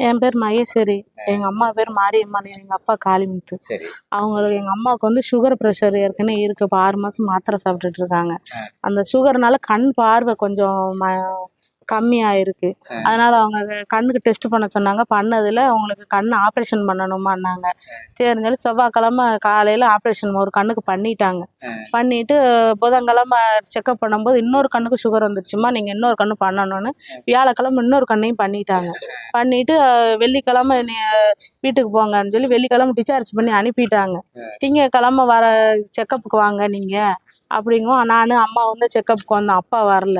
என் பேர் மகேஸ்வரி. எங்க அம்மா பேர் மாரியம்மன். எங்க அப்பா காளிமுத்து. அவங்களுக்கு எங்க அம்மாவுக்கு வந்து சுகர் ப்ரெஷர் ஏற்கனவே இருக்கு. இப்போ 6 மாசம் மாத்திரை சாப்பிட்டுட்டு இருக்காங்க. அந்த சுகர்னால கண் பார்வை கொஞ்சம் கம்மியாயிருக்கு. அதனால அவங்க கண்ணுக்கு டெஸ்ட் பண்ண சொன்னாங்க. பண்ணதுல அவங்களுக்கு கண் ஆப்ரேஷன் பண்ணணுமான்னாங்க. சரின்னு சொல்லி செவ்வாய்க்கிழமை காலையில ஆப்ரேஷன் ஒரு கண்ணுக்கு பண்ணிட்டாங்க. பண்ணிட்டு புதன்கிழமை செக்அப் பண்ணும்போது இன்னொரு கண்ணுக்கு சுகர் வந்துருச்சுமா, நீங்க இன்னொரு கண்ணு பண்ணணும்னு வியாழக்கிழமை இன்னொரு கண்ணையும் பண்ணிட்டாங்க. பண்ணிட்டு வெள்ளிக்கிழமை வீட்டுக்கு போங்கன்னு சொல்லி வெள்ளிக்கிழமை டிஸ்சார்ஜ் பண்ணி அனுப்பிட்டாங்க. திங்கக்கிழமை வர செக்கப்புக்கு வாங்க நீங்க அப்படிங்கும். நான் அம்மா வந்து செக்கப்புக்கு வந்தோம். அப்பா வரல.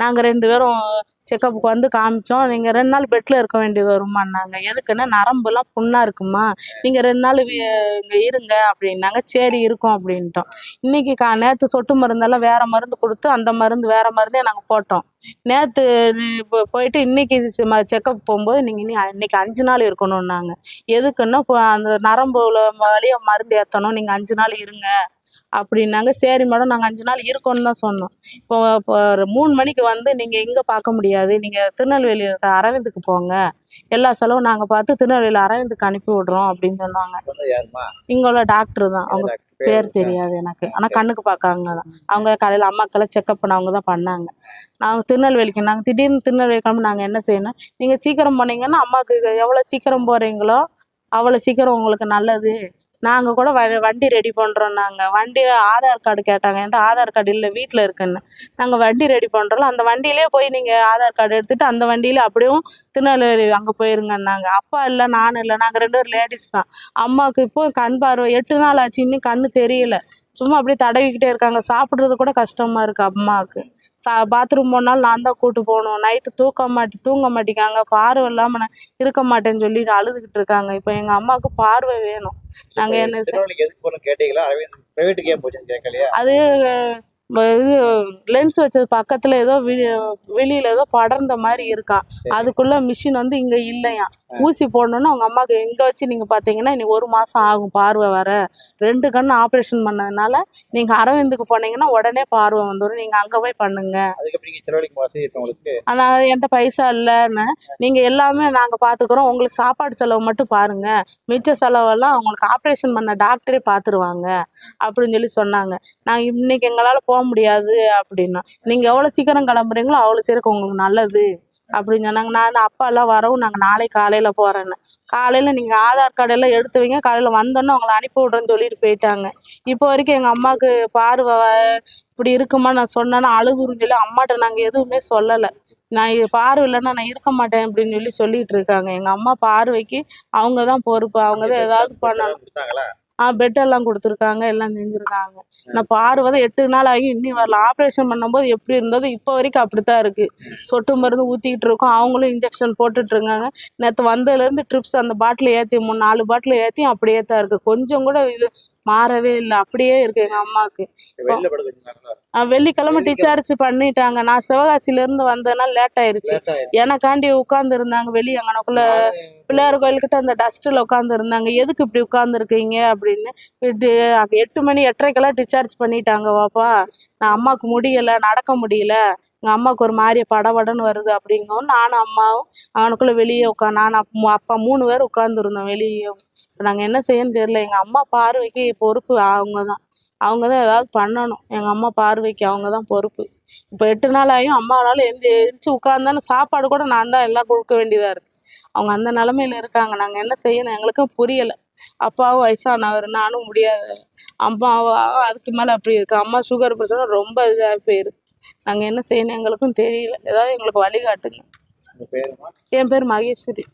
நாங்கள் 2 பேரும் செக்கப்புக்கு வந்து காமிச்சோம். நீங்கள் 2 நாள் பெட்டில் இருக்க வேண்டியது வருமானாங்க. எதுக்குன்னா நரம்புலாம் புண்ணாக இருக்குமா, நீங்கள் 2 நாள் இங்கே இருங்க அப்படின்னாங்க. சரி இருக்கோம் அப்படின்ட்டோம். இன்னைக்கு நேற்று சொட்டு மருந்தெல்லாம் வேற மருந்து கொடுத்து அந்த மருந்து வேற மருந்தே நாங்கள் போட்டோம். நேற்று போயிட்டு இன்னைக்கு செக்கப் போகும்போது நீங்கள் இன்னைக்கு 5 நாள் இருக்கணும்னாங்க. எதுக்குன்னா அந்த நரம்புல வழியாக மருந்து ஏற்றணும், நீங்கள் 5 நாள் இருங்க அப்படின்னாங்க. சரி மேடம் நாங்கள் 5 நாள் இருக்கோன்னு தான் சொன்னோம். இப்போ 3 மணிக்கு வந்து நீங்கள் இங்கே பார்க்க முடியாது, நீங்கள் திருநெல்வேலி இருக்க அரவிந்துக்கு போங்க, எல்லா செலவும் நாங்கள் பார்த்து திருநெல்வேலி அரவிந்துக்கு அனுப்பி விடுறோம் அப்படின்னு சொன்னாங்க. இங்கே டாக்டர் தான், அவங்க பேர் தெரியாது எனக்கு, ஆனால் கண்ணுக்கு பார்க்காங்க தான். அவங்க காலையில் அம்மாக்கெல்லாம் செக்கப் பண்ணவங்க தான் பண்ணாங்க. நாங்கள் திருநெல்வேலிக்கு நாங்கள் திடீர்னு திருநெல்வேலி கிளம்பி நாங்கள் என்ன செய்யணும், நீங்கள் சீக்கிரம் போனீங்கன்னா அம்மாவுக்கு எவ்வளோ சீக்கிரம் போகிறீங்களோ அவ்வளோ சீக்கிரம் உங்களுக்கு நல்லது. நாங்கள் கூட வண்டி ரெடி பண்ணுறோம். நாங்கள் வண்டியில் ஆதார் கார்டு கேட்டாங்க. என்கிட்ட ஆதார் கார்டு இல்லை, வீட்டில் இருக்குன்னு. நாங்கள் வண்டி ரெடி பண்ணுறோம், அந்த வண்டியிலே போய் நீங்கள் ஆதார் கார்டு எடுத்துகிட்டு அந்த வண்டியில் அப்படியும் திருநெல்வேலி அங்கே போயிருங்கன்னாங்க. அப்பா இல்லை, நானும் இல்லை, நாங்கள் 2 பேரும் லேடிஸ் தான். அம்மாவுக்கு இப்போ கண் பார்வை 8 நாள் ஆச்சு, இன்னும் கண்ணு தெரியல. சும்மா அப்படியே தடவிக்கிட்டே இருக்காங்க. சாப்பிட்றது கூட கஷ்டமாக இருக்குது அம்மாவுக்கு. பாத்ரூம் போனாலும் நான் தான் கூட்டு போகணும். நைட்டு தூங்க மாட்டேங்காங்க. பார்வை இல்லாமல் இருக்க மாட்டேன்னு சொல்லி அழுதுகிட்டு இருக்காங்க. இப்போ எங்கள் அம்மாவுக்கு பார்வை வேணும். நாங்கள் என்ன அது இது லென்ஸ் வச்சது பக்கத்தில் ஏதோ வெளியில் ஏதோ படர்ந்த மாதிரி இருக்கான். அதுக்குள்ளே மிஷின் வந்து இங்கே இல்லையா. ஊசி போடணுன்னு அவங்க அம்மாவுக்கு எங்கே வச்சு நீங்கள் பார்த்தீங்கன்னா இனி 1 மாதம் ஆகும் பார்வை வர. 2 கண்ணு ஆப்ரேஷன் பண்ணதுனால நீங்கள் அரவிந்துக்கு போனீங்கன்னா உடனே பார்வை வந்துடும், நீங்கள் அங்கே போய் பண்ணுங்க. ஆனால் என்கிட்ட பைசா இல்லைன்னு, நீங்கள் எல்லாமே நாங்கள் பார்த்துக்குறோம், உங்களுக்கு சாப்பாடு செலவு மட்டும் பாருங்கள், மிச்ச செலவெல்லாம் உங்களுக்கு ஆப்ரேஷன் பண்ண டாக்டரே பார்த்துருவாங்க அப்படின்னு சொல்லி சொன்னாங்க. நாங்கள் இன்னைக்கு எங்களால் போக முடியாது அப்படின்னா, நீங்கள் எவ்வளோ சீக்கிரம் கிளம்புறீங்களோ அவ்வளோ சீக்கிரம் உங்களுக்கு நல்லது அப்படின்னு சொன்னாங்க. நான் அப்பா எல்லாம் வரவும் நாங்கள் நாளைக்கு காலையில் போகிறேன்னு. காலையில் நீங்கள் ஆதார் கார்டு எல்லாம் எடுத்து வைங்க, காலையில் வந்தோன்னே உங்களை அனுப்பி விட்றேன்னு சொல்லிட்டு போயிட்டாங்க. இப்போ வரைக்கும் எங்கள் அம்மாவுக்கு பார்வை இப்படி இருக்குமா நான் சொன்னேன்னா அழுகுன்னு சொல்லி அம்மாட்ட நாங்கள் எதுவுமே சொல்லலை. நான் பார்வை இல்லைன்னா நான் இருக்க மாட்டேன் அப்படின்னு சொல்லிட்டு இருக்காங்க. எங்கள் அம்மா பார்வைக்கு அவங்க தான் பொறுப்பு, அவங்க தான் ஏதாவது பண்ணணும். பெட்டெல்லாம் கொடுத்துருக்காங்க, எல்லாம் செஞ்சுருக்காங்க. நான் பார்வை 8 நாள் ஆகி இன்னும் வரல. ஆப்ரேஷன் பண்ணும்போது எப்படி இருந்தது இப்போ வரைக்கும் அப்படித்தான் இருக்குது. சொட்டு மருந்து ஊற்றிக்கிட்டு இருக்கோம், அவங்களும் இன்ஜெக்ஷன் போட்டுட்ருக்காங்க. நேற்று வந்ததுலேருந்து ட்ரிப்ஸ் அந்த பாட்டில் ஏற்றி 4 பாட்டில் ஏற்றி அப்படியே தான் இருக்குது. கொஞ்சம் கூட இது மாறவே இல்லை, அப்படியே இருக்குது எங்கள் அம்மாவுக்கு. வெள்ளிக்கிழமை டிஸ்சார்ஜ் பண்ணிட்டாங்க. நான் சிவகாசியிலேருந்து வந்ததுனால லேட் ஆயிடுச்சு. எனக்காண்டி உட்காந்து இருந்தாங்க வெளியே அங்கனக்குள்ள பிள்ளையார் கோயில்கிட்ட அந்த டஸ்ட்டில் உட்காந்துருந்தாங்க. எதுக்கு இப்படி உட்காந்துருக்கீங்க அப்படின்னு. 8 மணி 8:30 டிஸ்சார்ஜ் பண்ணிட்டாங்க. வாப்பா நான் அம்மாவுக்கு முடியலை, நடக்க முடியல, எங்கள் அம்மாவுக்கு ஒரு மாதிரி படபடன்னு வருது அப்படிங்கவும் நானும் அம்மாவும் அவனுக்குள்ளே வெளியே நான் அப்பா 3 பேர் உட்காந்துருந்தோம் வெளியே. நாங்கள் என்ன செய்யணும்னு தெரியல. எங்கள் அம்மா பார்வைக்கு பொறுப்பு அவங்க தான் ஏதாவது பண்ணணும். எங்கள் அம்மா பார்வைக்கு அவங்க தான் பொறுப்பு. இப்போ 8 நாள் ஆகியும் அம்மாவால் எழுந்திரிச்சு உட்காந்தானே சாப்பாடு கூட நான் தான் எல்லாம் கொடுக்க வேண்டியதாக இருக்குது. அவங்க அந்த நிலமையில இருக்காங்க. நாங்கள் என்ன செய்யணும் எங்களுக்கும் புரியலை. அப்பாவும் வயசானவர், நானும் முடியாது. அம்மாவும் அதுக்கு மேலே அப்படி இருக்கு. அம்மா சுகர் பிரச்சனை ரொம்ப இதாக போயிருக்கு. நாங்கள் என்ன செய்யணும் எங்களுக்கும் தெரியல. ஏதாவது எங்களுக்கு வழிகாட்டுங்க. என் பேர் மகேஸ்வரி.